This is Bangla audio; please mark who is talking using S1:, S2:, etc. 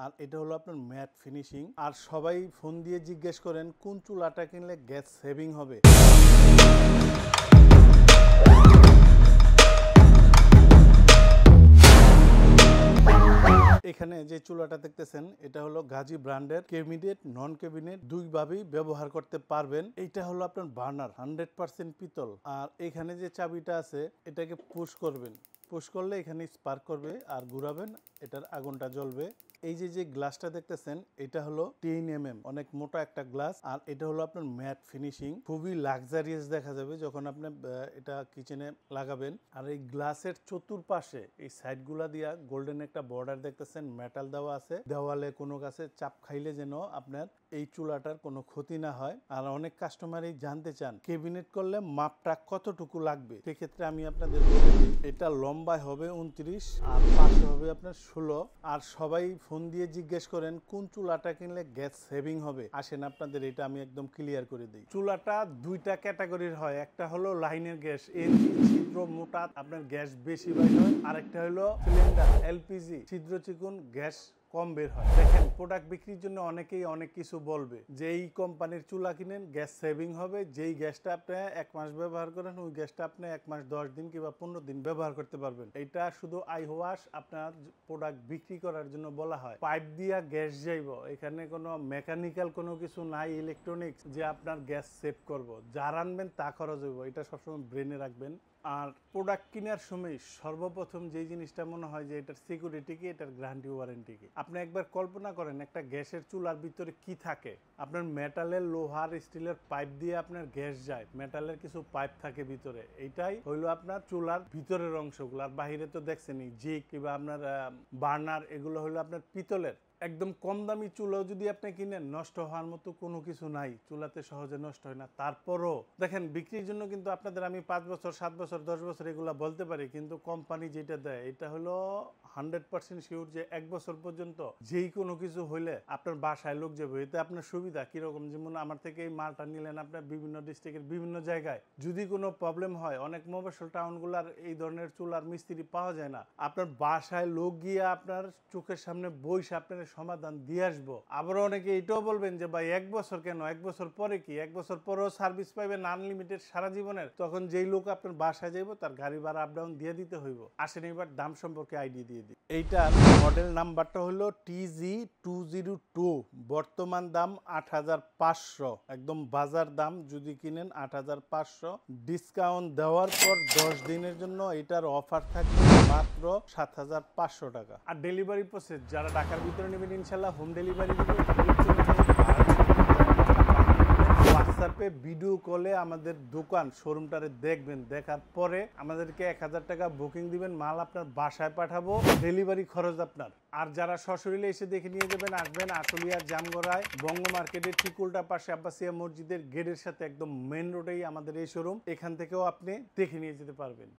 S1: আর এটা হলো আপনার ম্যাট ফিনিশিং। আর সবাই ফোন দিয়ে জিজ্ঞেস করেন কোন চুলাটা কিনলে গ্যাস সেভিং হবে। এখানে যে চুলাটা দেখতেছেন এটা হলো গাজী ব্র্যান্ডের। ক্যাবিনেট নন ক্যাবিনেট দুইভাবেই ব্যবহার করতে পারবেন। এইটা হলো আপনার বার্নার 100% পিতল। আর এখানে যে চাবিটা আছে এটাকে পুশ করবেন, পুশ করলে এখানে স্পার্ক করবে আর ঘুরাবেন, এটার আগুনটা জ্বলবে। এই যে গ্লাসটা দেখতেছেন এটা হলো 10 mm, অনেক মোটা একটা গ্লাস। আর এটা হলো আপনার ম্যাট ফিনিশিং, খুবই লাক্সারিয়াস দেখা যাবে যখন আপনি এটা কিচেনে লাগাবেন। আর এই গ্লাসের চতুর্পাশে এই সাইডগুলা দিয়া গোল্ডেন একটা বর্ডার দেখতেছেন, মেটাল দেওয়া আছে। দেওয়ালে কোনো কাছে চাপ খাইলে যেন আপনার এই চুলাটার কোনো ক্ষতি না হয়। আর অনেক কাস্টমারই জানতে চান ক্যাবিনেট করলে মাপটা কতটুকু লাগবে। সেক্ষেত্রে আমি আপনাদের বলে দিই, এটা লম্বায় হবে 29 আর পাশে হবে আপনার 16। আর সবাই ফোন দিয়ে জিজ্ঞেস করেন কোন চুলাটা কিনলে গ্যাস সেভিং হবে। আসেন আপনাদের এটা আমি একদম ক্লিয়ার করে দিই। চুলাটা দুইটা ক্যাটাগরির হয়, একটা হলো লাইনের গ্যাস, এলপি ছিদ্র মোটা আপনার গ্যাস বেশি বের হয়। আরেকটা হলো সিলিন্ডার এলপিজি ছিদ্র চিকুন গ্যাস কম বের হয়। দেখেন প্রোডাক্ট বিক্রির জন্য অনেকেই অনেক কিছু বলবে যে এই কোম্পানির চুলা কিনেন গ্যাস সেভিং হবে, যেই গ্যাসটা আপনি 1 মাস ব্যবহার করেন ওই গ্যাসটা আপনি 1 মাস 10 দিন কিংবা 15 দিন ব্যবহার করতে পারবেন। এটা শুধু আই ওয়াশ আপনার প্রোডাক্ট বিক্রি করার জন্য বলা হয়। পাইপ দিয়া গ্যাস যাইব, এখানে কোনো মেকানিক্যাল কোনো কিছু নাই, ইলেকট্রনিক্স যে আপনার গ্যাস সেভ করব। যা রানবেন তা খরচ হইব, এটা সবসময় ব্রেনে রাখবেন। আর প্রোডাক্ট কেনার সময় সর্বপ্রথম যেই জিনিসটা মনে হয় যে এটার সিকিউরিটি কি, এটার গ্যারান্টি ওয়ারেন্টি কি। আপনি একবার কল্পনা করেন একটা গ্যাসের চুলার ভিতরে কি থাকে। আপনার মেটালের লোহার স্টিলের পাইপ দিয়ে আপনার গ্যাস যায়, মেটালের কিছু পাইপ থাকে ভিতরে, এইটাই হইলো আপনার চুলার ভিতরের অংশগুলো। আর বাহিরে তো দেখছেনই জিক কিংবা আপনার বার্নার, এগুলো হলো আপনার পিতলের। একদম কম দামি চুলাও যদি আপনি কিনেন নষ্ট হওয়ার মতো কোনো কিছু নাই, চুলাতে সহজে নষ্ট হয় না। তারপরও দেখেন বিক্রির জন্য কিন্তু আপনাদের আমি 5 বছর 7 বছর 10 বছর এগুলা বলতে পারি, কিন্তু কোম্পানি যেটা দেয় এটা হলো 100% শিওর যে 1 বছর পর্যন্ত যেই কোনো কিছু হইলে আপনার বাসায় লোক যাবে। এতে আপনার সুবিধা কিরকম, যেমন আমার থেকে এই মালটা নিলেন আপনার বিভিন্ন ডিস্ট্রিক্টের বিভিন্ন জায়গায় যদি কোনো প্রবলেম হয়, অনেক মফস্বল টাউনগুলার এই ধরনের চুলার মিস্ত্রি পাওয়া যায় না, আপনার বাসায় লোক গিয়ে আপনার চোখের সামনে বইসে আপনার সমাধান দিয়ে আসবো। আবার অনেকে এটাও বলবেন যে ভাই 1 বছর কেন, 1 বছর পরে কি, 1 বছর পরেও সার্ভিস পাইবেন আনলিমিটেড সারা জীবনের। তখন যেই লোক আপনার বাসায় যাইব তার গাড়ি ভাড়া আপ ডাউন দিয়ে দিতে হইব। আসেন এবার দাম সম্পর্কে আইডিয়া দিয়ে দিই। এইটার মডেল নাম্বারটা হলো TG202, বর্তমান দাম 8500, একদম বাজার দাম। যদি কিনেন 8500, ডিসকাউন্ট দেওয়ার পর 10 দিনের জন্য এটার অফার থাকবে মাত্র 7500 টাকা। আর ডেলিভারি প্রসেস যারা ঢাকার ভিতরে নেবেন ইনশাল্লাহ হোম ডেলিভারি দিব। হোয়াটসঅ্যাপে ভিডিও কলে আমাদের দোকান শোরুমটারে দেখবেন, দেখার পরে আমাদেরকে 1000 টাকা বুকিং দিবেন, মাল আপনার বাসায় পাঠাবো, ডেলিভারি খরচ আপনার। আর যারা সশরীরে এসে দেখে নিয়ে যাবেন আসবেন আশুলিয়ার জামগড়ায় বঙ্গ মার্কেটের ঠিক উল্টা পাশে আব্বাসিয়া মসজিদের গেটের সাথে একদম মেন রোডেই আমাদের এই শোরুম। এখান থেকেও আপনি দেখে নিয়ে যেতে পারবেন।